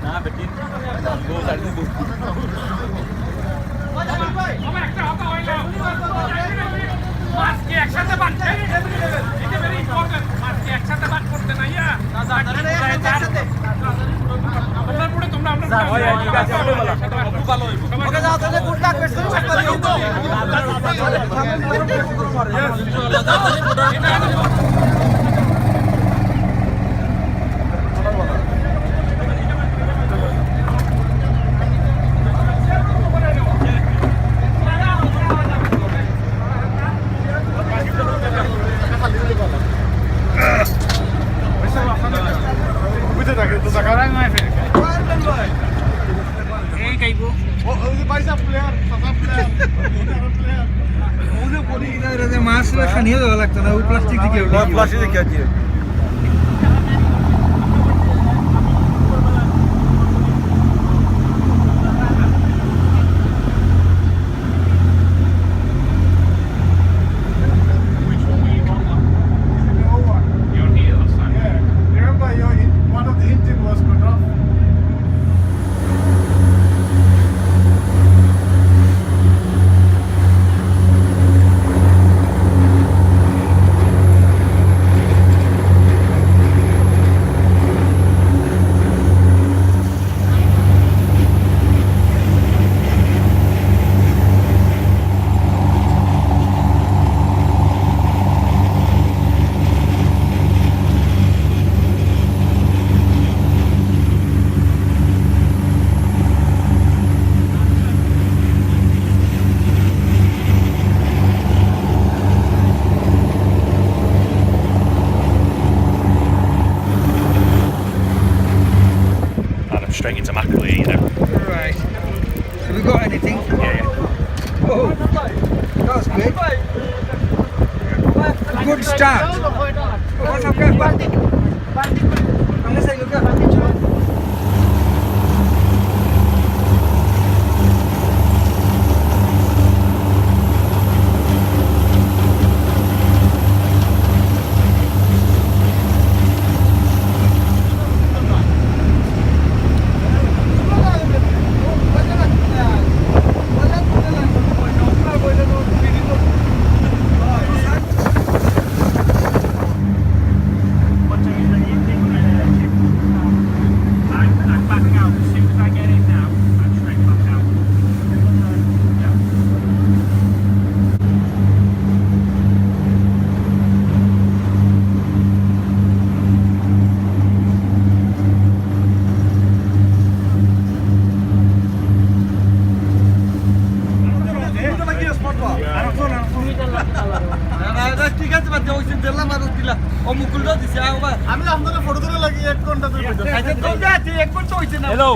না বেটি মাছকে একসাথে বাঁধতে এটা ভেরি ইম্পর্টেন্ট মাছকে একসাথে বাঁধ করতে না ইয়া আপনার পুরো তোমরা আমরা ঠিক আছে খুব ভালো হইব ওকে যাও তাহলে গুড লাক বেস্ট মাছ খানিও দেওয়া লাগতো না, প্লাস্টিক দিকে প্লাস্টিক দিকে আছে। Straight into Mackley, you know. Right. Have we got anything? Yeah. Oh, that's good. Good start. What's up, guys? Unless I look at Hello.